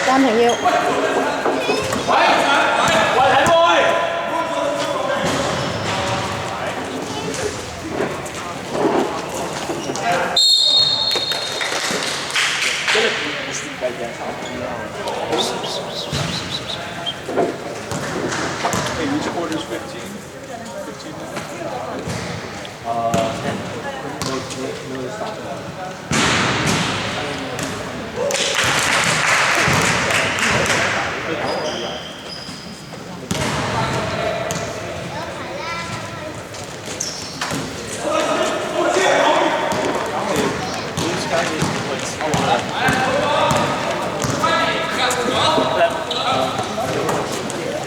暫停要。Each quarter's 15. 15 minutes. 10. No stop.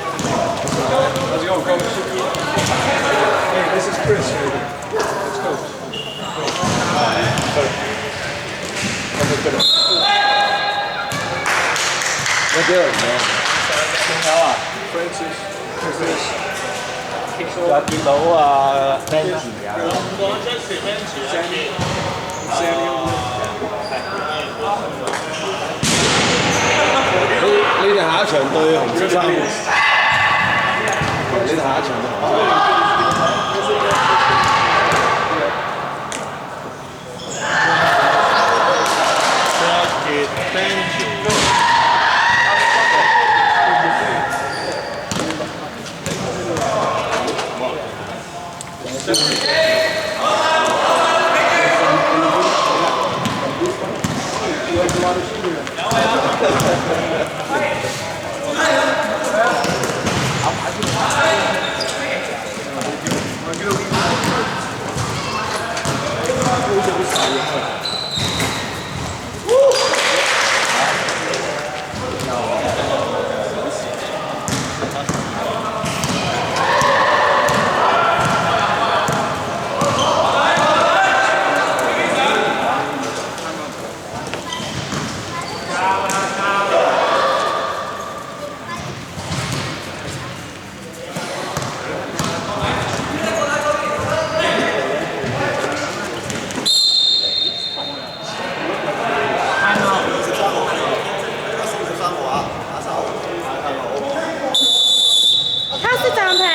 How's it going, coach? Hey, this is Chris. Let's go. What deal, man? 仲有啊 Francis. 又見到啊 Benji 啊 Samuel. 你哋下一場對紅色衫，你哋下一場對紅色衫。測試暫停。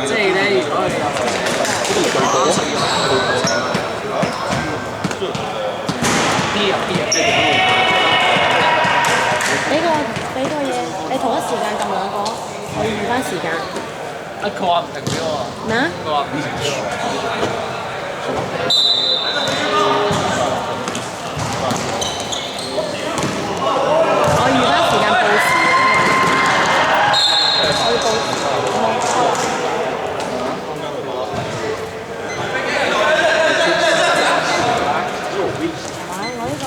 即係咧，如果係俾個嘢，你同一時間撳兩個，我要預翻時間。佢話唔停俾我啊！咩？佢話唔停俾我預翻時間報時我要報時。我呢個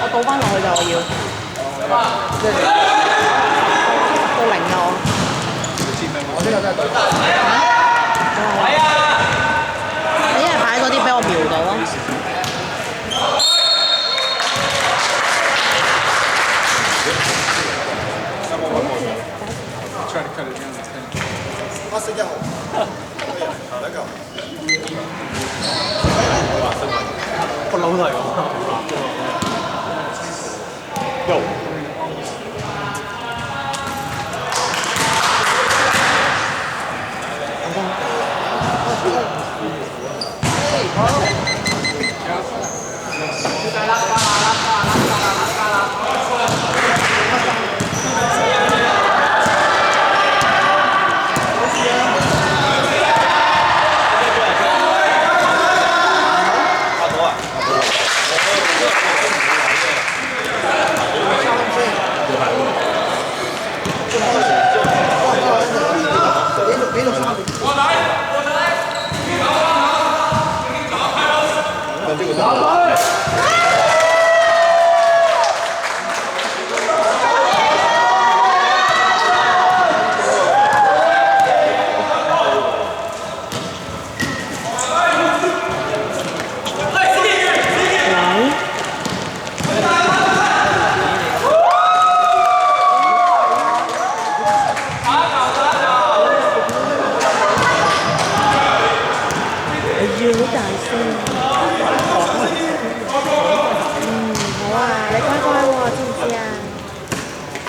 我倒翻落去就我要。到零啊我。我呢個真係對。你一係擺嗰啲俾我瞄到咯。Try to cut it down to 10. 81號，兩嚿。個腦嚟喎。這個打。要好大聲。好啊，你乖乖喎，知唔知啊？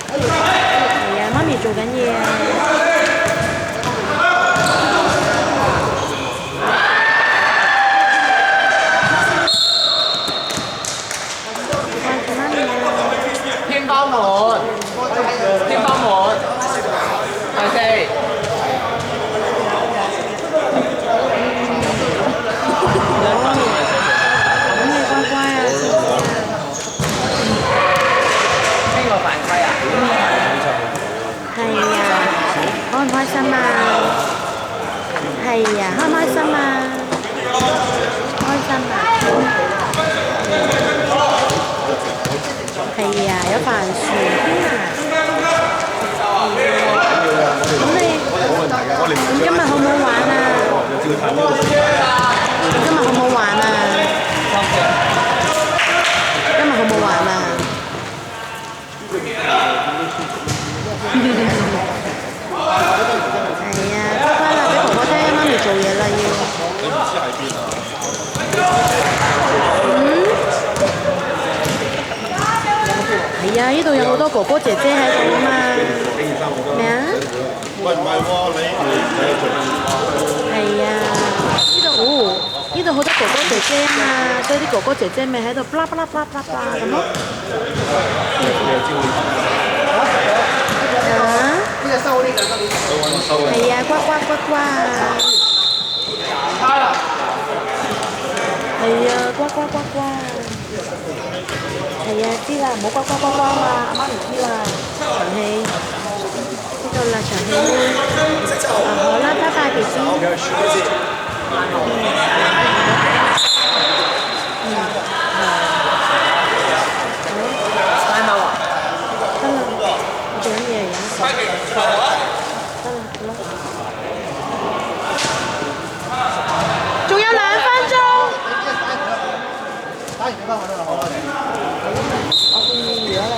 係啊，媽咪做緊嘢啊。掛住媽咪啊！天花門，天花門，第四。咁你乖乖啊，知唔知啊？邊個犯規啊？係啊，開唔開心啊？係啊，開唔開心啊？開心啊！係啊，有番薯添啊！咁你今日好唔好玩啊？今日好唔好玩啊？今日好唔好玩啊？係啊，乖乖啦，俾婆婆聽媽咪做嘢啦要。你唔知喺邊啊？係啊，呢度有好多哥哥姐姐喺度啊嘛。咩啊？喂，唔係喎，你做係啊，呢度好多哥哥姐姐啊嘛，所以啲哥哥姐姐咪喺度啦啦啦啦啦咁咯。啊？係啊，呱呱呱呱。係啊，呱呱呱呱。係啊，知啦，唔好呱呱呱呱嘛，阿媽唔知啦。長氣，知道啦，長氣妹。好啦，拜拜，姐姐。拉貓啊！得啦，我做緊嘢而家。得啦，好啦。仲有2分鐘。我建議如果你睇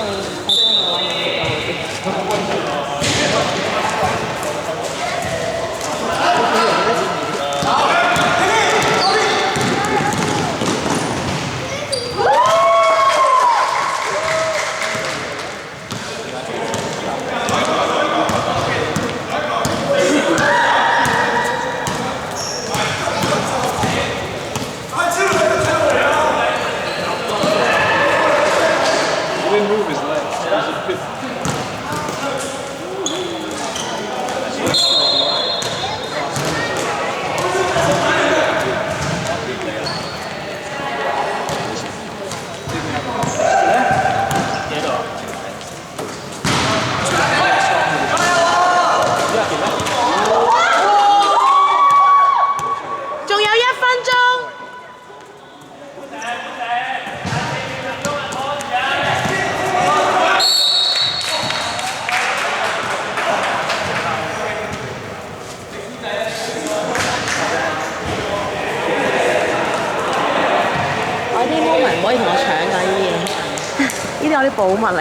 He didn't move his legs. He was a bit. Didn't have a 仲有1分鐘。我啲 moment 唔可以同我搶㗎呢啲嘢，呢啲我啲寶物嚟。